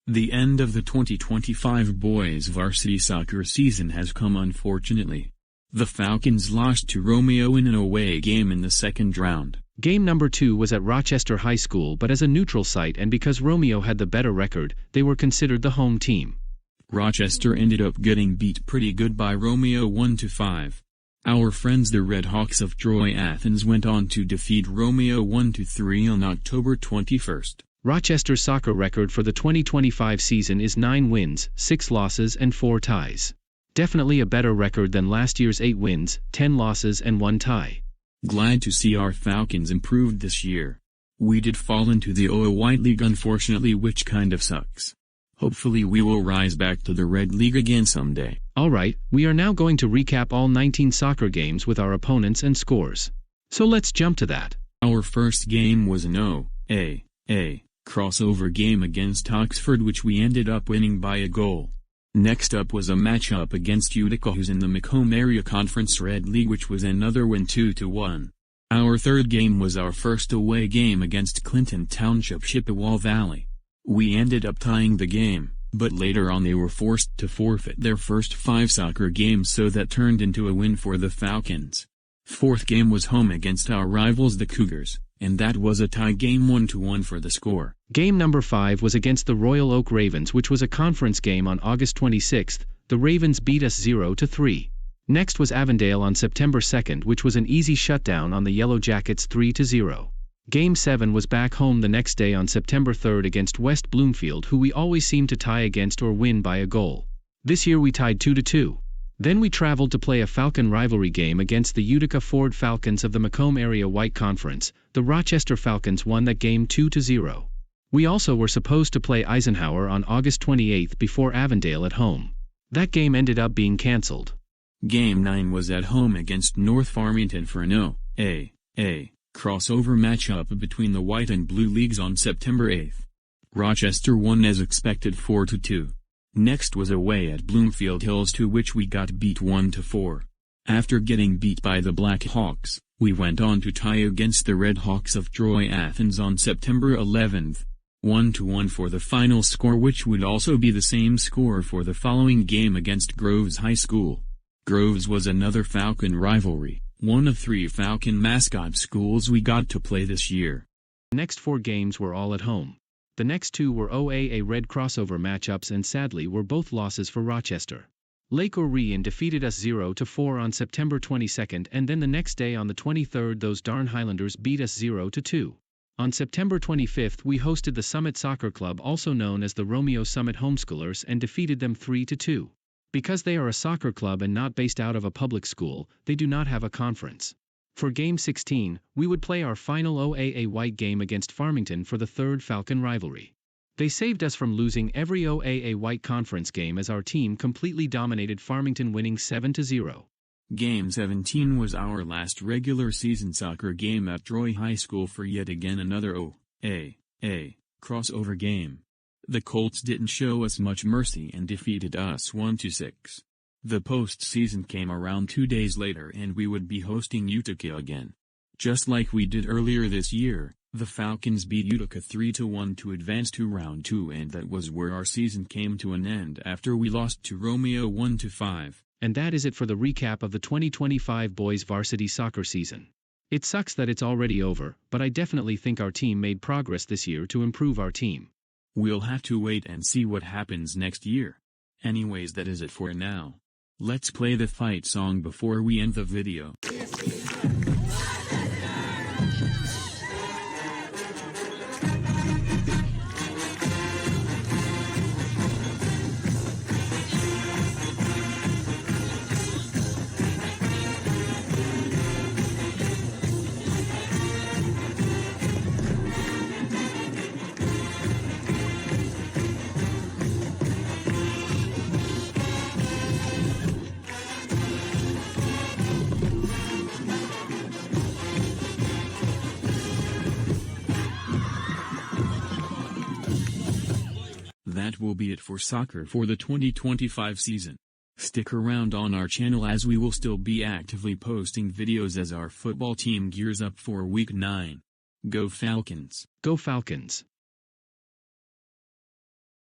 The end of the 2025 boys varsity soccer season has come unfortunately. The Falcons lost to Romeo in an away game in the second round. Game number 2 was at Rochester High School, but as a neutral site and because Romeo had the better record, they were considered the home team. Rochester ended up getting beat pretty good by Romeo 1-5. Our friends the Red Hawks of Troy Athens went on to defeat Romeo 1-3 on October 21st. Rochester's soccer record for the 2025 season is 9 wins, 6 losses and 4 ties. Definitely a better record than last year's 8 wins, 10 losses and 1 tie. Glad to see our Falcons improved this year. We did fall into the OA White League unfortunately, which kind of sucks. Hopefully we will rise back to the Red League again someday. Alright, we are now going to recap all 19 soccer games with our opponents and scores. So let's jump to that. Our first game was an OA crossover game against Oxford, which we ended up winning by a goal. Next up was a matchup against Utica, who's in the Macomb Area Conference Red League, which was another win 2-1. Our third game was our first away game against Clinton Township Chippewa Valley. We ended up tying the game, but later on they were forced to forfeit their first 5 soccer games, so that turned into a win for the Falcons. Fourth game was home against our rivals the Cougars, and that was a tie game 1-1 for the score. Game number 5 was against the Royal Oak Ravens, which was a conference game on August 26th. The Ravens beat us 0-3. Next was Avondale on September 2nd, which was an easy shutdown on the Yellow Jackets 3-0. Game 7 was back home the next day on September 3rd against West Bloomfield, who we always seem to tie against or win by a goal. This year we tied 2-2. Then we traveled to play a Falcon rivalry game against the Utica Ford Falcons of the Macomb Area White Conference. The Rochester Falcons won that game 2-0. We also were supposed to play Eisenhower on August 28th before Avondale at home. That game ended up being cancelled. Game 9 was at home against North Farmington for an OA crossover matchup between the White and Blue Leagues on September 8th. Rochester won as expected 4-2. Next was away at Bloomfield Hills, to which we got beat 1-4. After getting beat by the Black Hawks, we went on to tie against the Red Hawks of Troy Athens on September 11th. 1-1 for the final score, which would also be the same score for the following game against Groves High School. Groves was another Falcon rivalry, one of 3 Falcon mascot schools we got to play this year. The next 4 games were all at home. The next 2 were OAA Red crossover matchups and sadly were both losses for Rochester. Lake Orion defeated us 0-4 on September 22nd, and then the next day on the 23rd those darn Highlanders beat us 0-2. On September 25th we hosted the Summit Soccer Club, also known as the Romeo Summit Homeschoolers, and defeated them 3-2. Because they are a soccer club and not based out of a public school, they do not have a conference. For Game 16, we would play our final OAA White game against Farmington for the 3rd Falcon rivalry. They saved us from losing every OAA White conference game, as our team completely dominated Farmington, winning 7-0. Game 17 was our last regular season soccer game at Troy High School for yet again another OAA crossover game. The Colts didn't show us much mercy and defeated us 1-6. The postseason came around 2 days later and we would be hosting Utica again. Just like we did earlier this year, the Falcons beat Utica 3-1 to advance to round 2, and that was where our season came to an end after we lost to Romeo 1-5. And that is it for the recap of the 2025 boys varsity soccer season. It sucks that it's already over, but I definitely think our team made progress this year to improve our team. We'll have to wait and see what happens next year. Anyways, that is it for now. Let's play the fight song before we end the video. That will be it for soccer for the 2025 season. Stick around on our channel as we will still be actively posting videos as our football team gears up for Week 9. Go Falcons! Go Falcons!